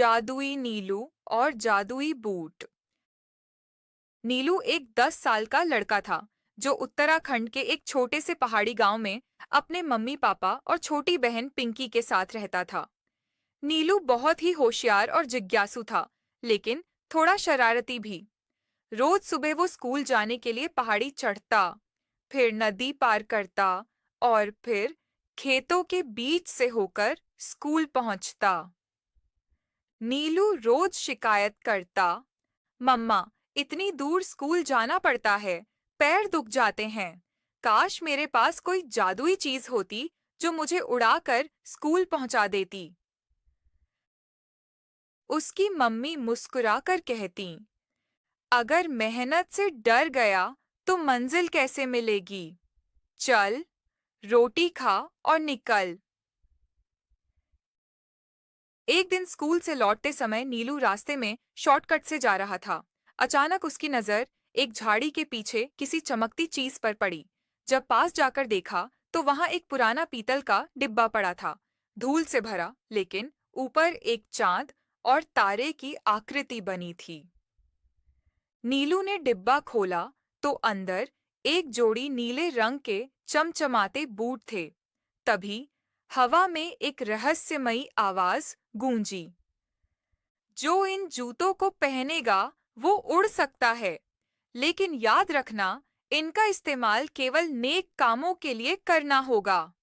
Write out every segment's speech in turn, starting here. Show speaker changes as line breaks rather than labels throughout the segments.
जादुई नीलू और जादुई बूट। नीलू एक 10 साल का लड़का था जो उत्तराखंड के एक छोटे से पहाड़ी गांव में अपने मम्मी पापा और छोटी बहन पिंकी के साथ रहता था। नीलू बहुत ही होशियार और जिज्ञासु था, लेकिन थोड़ा शरारती भी। रोज सुबह वो स्कूल जाने के लिए पहाड़ी चढ़ता, फिर नदी पार करता और फिर खेतों के बीच से होकर स्कूल पहुंचता। नीलू रोज शिकायत करता, मम्मा, इतनी दूर स्कूल जाना पड़ता है, पैर दुख जाते हैं। काश मेरे पास कोई जादुई चीज होती जो मुझे उड़ाकर स्कूल पहुंचा देती। उसकी मम्मी मुस्कुराकर कहती, अगर मेहनत से डर गया तो मंजिल कैसे मिलेगी? चल, रोटी खा और निकल। एक दिन स्कूल से लौटते समय नीलू रास्ते में शॉर्टकट से जा रहा था। अचानक उसकी नजर एक झाड़ी के पीछे किसी चमकती चीज पर पड़ी। जब पास जाकर देखा तो वहां एक पुराना पीतल का डिब्बा पड़ा था, धूल से भरा, लेकिन ऊपर एक चांद और तारे की आकृति बनी थी। नीलू ने डिब्बा खोला तो अंदर एक जोड़ी नीले रंग के चमचमाते बूट थे। तभी हवा में एक रहस्यमयी आवाज गूंजी, जो इन जूतों को पहनेगा वो उड़ सकता है, लेकिन याद रखना, इनका इस्तेमाल केवल नेक कामों के लिए करना होगा।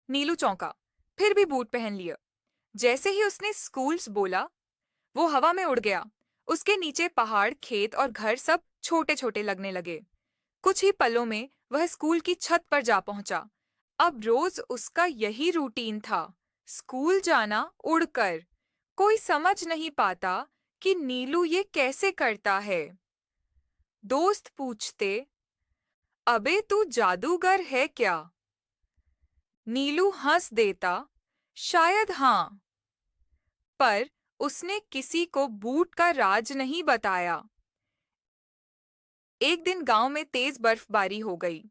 नीलू चौंका, फिर भी बूट पहन लिया। जैसे ही उसने स्कूल्स बोला, वो हवा में उड़ गया। उसके नीचे पहाड़, खेत और घर सब छोटे छोटे लगने लगे। कुछ ही पलों में वह स्कूल की छत पर जा पहुंचा। अब रोज उसका यही रूटीन था, स्कूल जाना उड़कर। कोई समझ नहीं पाता कि नीलू ये कैसे करता है। दोस्त पूछते, अबे तू जादूगर है क्या? नीलू हंस देता, शायद हाँ। पर उसने किसी को बूट का राज नहीं बताया। एक दिन गांव में तेज बर्फबारी हो गई।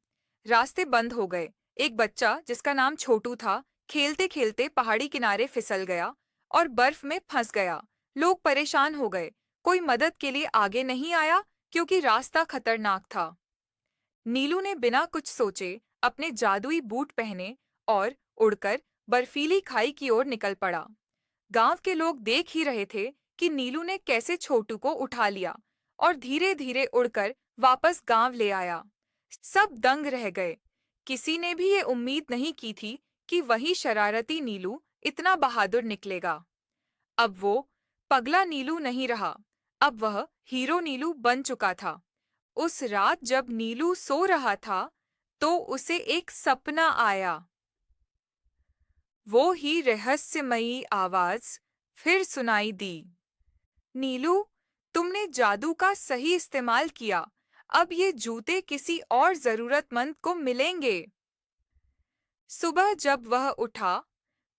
रास्ते बंद हो गए। एक बच्चा जिसका नाम छोटू था, खेलते खेलते पहाड़ी किनारे फिसल गया और बर्फ में फंस गया। लोग परेशान हो गए। कोई मदद के लिए आगे नहीं आया क्योंकि रास्ता खतरनाक था। नीलू ने बिना कुछ सोचे अपने जादुई बूट पहने और उड़कर बर्फीली खाई की ओर निकल पड़ा। गांव के लोग देख ही रहे थे कि नीलू ने कैसे छोटू को उठा लिया और धीरे धीरे उड़कर वापस गांव ले आया। सब दंग रह गए। किसी ने भी ये उम्मीद नहीं की थी कि वही शरारती नीलू इतना बहादुर निकलेगा। अब वो पगला नीलू नहीं रहा, अब वह हीरो नीलू बन चुका था। उस रात जब नीलू सो रहा था, तो उसे एक सपना आया। वो ही रहस्यमयी आवाज फिर सुनाई दी, नीलू, तुमने जादू का सही इस्तेमाल किया। अब ये जूते किसी और जरूरतमंद को मिलेंगे। सुबह जब वह उठा,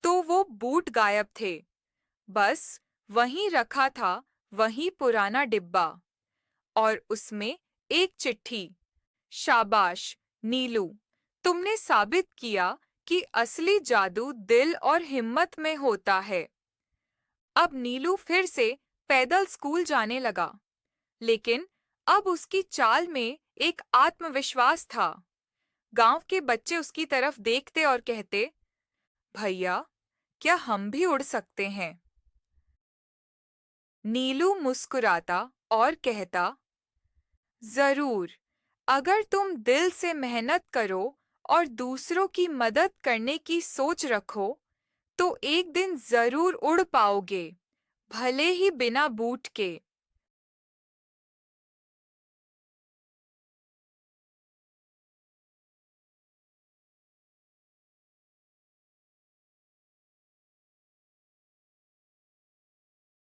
तो वो बूट गायब थे। बस वहीं रखा था वही पुराना डिब्बा, और उसमें एक चिट्ठी। शाबाश नीलू, तुमने साबित किया कि असली जादू दिल और हिम्मत में होता है। अब नीलू फिर से पैदल स्कूल जाने लगा, लेकिन अब उसकी चाल में एक आत्मविश्वास था। गांव के बच्चे उसकी तरफ देखते और कहते, भैया, क्या हम भी उड़ सकते हैं? नीलू मुस्कुराता और कहता, जरूर, अगर तुम दिल से मेहनत करो और दूसरों की मदद करने की सोच रखो, तो एक दिन जरूर उड़ पाओगे, भले ही बिना बूट के।